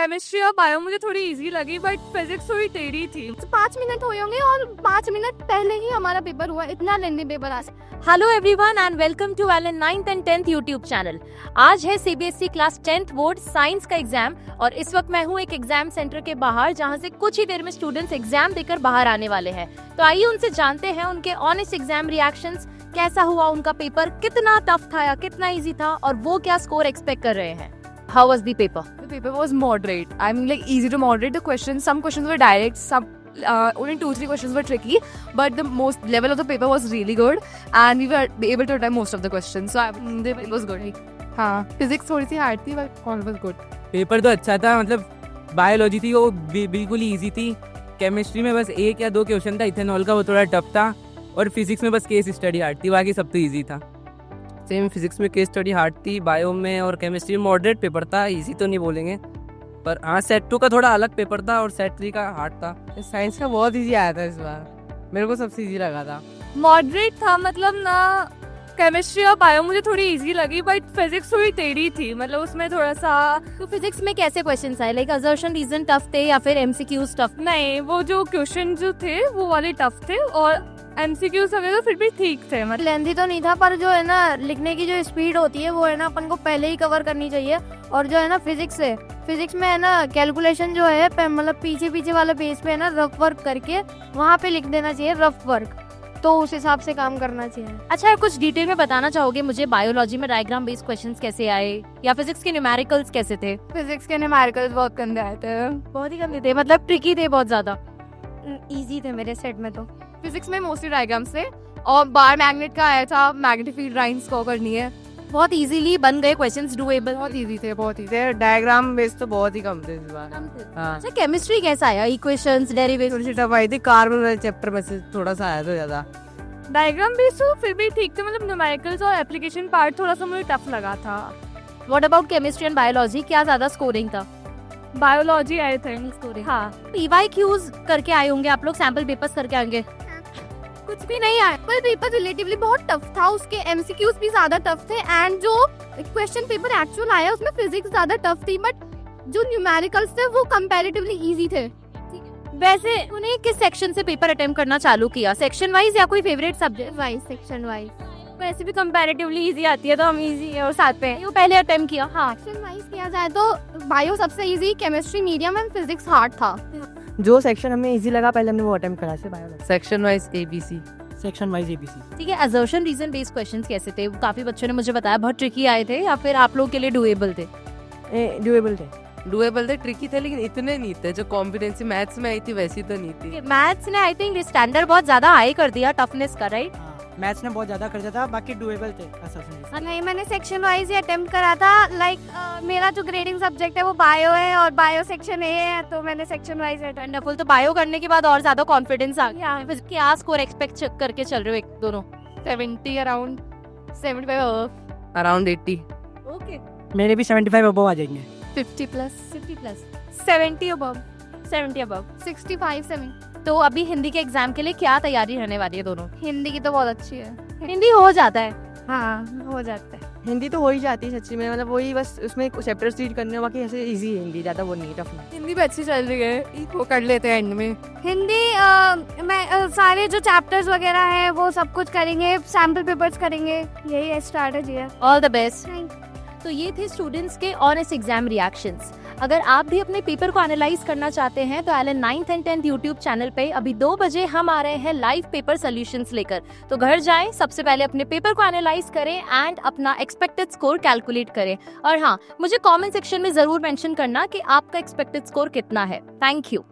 Chemistry और bio मुझे थोड़ी इजी लगी, बट फिजिक्स थोड़ी टेढ़ी थी। 5 मिनट हुए होंगे और 5 मिनट पहले ही हमारा पेपर हुआ, इतना लेंदी पेपर आज। Hello everyone and welcome to Allen 9th and 10th YouTube channel. आज है CBSE class 10th board science का एग्जाम और इस वक्त मैं हूँ एक एग्जाम सेंटर के बाहर, जहाँ से कुछ ही देर में स्टूडेंट्स एग्जाम देकर बाहर आने वाले हैं। तो आइए उनसे जानते हैं उनके ऑनेस्ट एग्जाम रिएक्शंस, कैसा हुआ उनका पेपर, कितना टफ था या कितना इजी था और वो क्या स्कोर एक्सपेक्ट कर रहे हैं। How was the paper? The paper was moderate. I mean, like easy to moderate. The questions, some questions were direct, some only 2-3 questions were tricky, but the most level of the paper was really good, and we were able to attempt most of the questions. So it was good. हाँ, physics थोड़ी सी hard थी, but all was good. Paper तो अच्छा था, मतलब biology थी वो बिल्कुल ही ईजी थी। केमिस्ट्री में बस 1 या 2 क्वेश्चन था इथेनॉल का, वो थोड़ा टफ था, और फिजिक्स में बस केस स्टडी हार्ड थी, बाकी सब तो ईजी था। सेम फिजिक्स में केस स्टडी हार्ड थी, बायो में और केमिस्ट्री में मॉडरेट पेपर था, ईजी तो नहीं बोलेंगे, पर हाँ सेट 2 का थोड़ा अलग पेपर था और सेट 3 का हार्ड था। साइंस का बहुत इजी आया था इस बार, मेरे को सबसे इजी लगा था। Moderate था, मतलब ना केमिस्ट्री और बायो मुझे थोड़ी इजी लगी, बट फिजिक्स थोड़ी टेढ़ी थी, मतलब उसमें थोड़ा सा। तो फिजिक्स में कैसे क्वेश्चंस आए, लाइक असर्शन रीजन टफ थे या फिर एमसीक्यूज टफ? नहीं, वो जो क्वेश्चन जो थे वो वाले टफ थे, और एमसीक्यूज वगैरह तो फिर भी ठीक थे। मतलब लेंदी तो नहीं था, पर जो है ना लिखने की जो स्पीड होती है वो है ना अपन को पहले ही कवर करनी चाहिए। और जो है ना फिजिक्स में है ना कैलकुलेशन जो है मतलब पीछे वाले पेज पे है ना रफ वर्क करके वहाँ पे लिख देना चाहिए, रफ वर्क, तो उस हिसाब से काम करना चाहिए। अच्छा, कुछ डिटेल में बताना चाहोगे मुझे, बायोलॉजी में डायग्राम बेस्ड क्वेश्चंस कैसे आए या फिजिक्स के न्यूमेरिकल्स कैसे थे? फिजिक्स के न्यूमेरिकल्स बहुत गंदे आए थे, बहुत ही गंदे थे, मतलब ट्रिकी थे बहुत ज्यादा। इजी थे मेरे सेट में। तो फिजिक्स में मोस्टली डायग्राम्स थे, और बार मैग्नेट का आया था, मैग्नेटिक फील्ड लाइंस को करनी है। बहुत इजीली बन गए क्वेश्चंस, डूएबल। बहुत इजी थे, बहुत इजी। डायग्राम बेस तो बहुत ही कम थे इस बार। हाँ, अच्छा, केमिस्ट्री कैसा आया? Equations, derivations? थोड़ी सी टफ आई थी, कार्बन वाले चैप्टर में से थोड़ा सा आया था ज्यादा। डायग्राम भी तो फिर भी ठीक थे, मतलब न्यूमेरिकल्स और एप्लीकेशन पार्ट थोड़ा सा मुझे टफ लगा था। What about chemistry and biology, क्या ज्यादा स्कोरिंग था? बायोलॉजी आए थे स्कोरिंग। हाँ, पीवाईक्यूज करके आए होंगे आप लोग, सैंपल पेपर्स करके आएंगे? कुछ भी नहीं आया, पर पेपर रिलेटिवली बहुत टफ था, उसके एमसीक्यूज भी ज्यादा टफ थे, एंड जो क्वेश्चन पेपर एक्चुअल आया उसमें फिजिक्स ज्यादा टफ थी, बट जो न्यूमेरिकल्स थे वो कंपैरेटिवली इजी थे। वैसे उन्हें किस सेक्शन से पेपर अटेम्प्ट करना चालू किया, सेक्शन वाइज या कोई favourite subject wise? Section wise. वैसे भी कंपैरेटिवली इजी आती है तो हम इजी और साथ पे वो पहले अटेम्प्ट किया। हाँ, सेक्शन वाइज किया जाए तो बायो सबसे easy, chemistry medium and physics hard था। जो सेक्शन हमें इजी लगा पहले हमने वो अटेम्प्ट करा से biology. Section wise ABC. Section wise ABC. ठीक है। असर्शन रीजन बेस्ड क्वेश्चंस कैसे थे? काफी बच्चों ने मुझे बताया बहुत ट्रिकी आए थे, या फिर आप लोग के लिए डूएबल थे? डूएबल थे। डूएबल थे, ट्रिकी थे, लेकिन इतने नहीं थे। जो कॉम्पिटेंसी मैथ्स में आई थी वैसी तो नहीं थी। मैथ्स ने आई थिंक स्टैंडर्ड बहुत ज्यादा हाई कर दिया टफनेस का, राइट? मैथ्स ने बहुत ज्यादा कर दिया था, बाकी डूएबल थे असर्शन। नहीं, मैंने सेक्शन वाइज ही अटेम्प्ट करा था। लाइक मेरा जो ग्रेडिंग सब्जेक्ट है वो बायो है और बायो सेक्शन ए है, तो मैंने सेक्शन वाइज वंडरफुल। तो बायो करने के बाद और ज्यादा कॉन्फिडेंस आ गया। फिर क्या स्कोर एक्सपेक्ट करके चल रहे हो एक दोनों? 70 अराउंड 75 अराउंड 80। ओके, मेरे भी 75 अबव आ जाएंगे। 50 प्लस 70 अबव 70 अबव 65 70। तो अभी हिंदी के एग्जाम के लिए क्या तैयारी रहने वाली है दोनों? हिंदी की तो बहुत अच्छी है। हिंदी हो जाता है? हाँ, हो जाता है। हिंदी तो हो ही जाती है सच्ची में, मतलब वही बस उसमें चैप्टर्स रीड करने, बाकी ऐसे इजी है हिंदी, ज्यादा वो नहीं टफ नहीं। हिंदी भी अच्छी चल रही है, वो कर लेते हैं एंड में। हिंदी मैं सारे जो चैप्टर्स वगैरह हैं वो सब कुछ करेंगे, सैम्पल पेपर्स करेंगे, यही है स्ट्रैटेजी है। All the best. Thank तो ये थे स्टूडेंट्स के ऑनेस्ट एग्जाम रिएक्शंस। अगर आप भी अपने पेपर को एनालाइज करना चाहते हैं तो Elon 9th and 10th YouTube channel पे अभी 2 बजे हम आ रहे हैं लाइव पेपर सॉल्यूशंस लेकर। तो घर जाएं, सबसे पहले अपने पेपर को एनालाइज करें एंड अपना एक्सपेक्टेड स्कोर कैलकुलेट करें। और हाँ, मुझे कमेंट सेक्शन में जरूर मेंशन करना कि आपका एक्सपेक्टेड स्कोर कितना है। Thank you.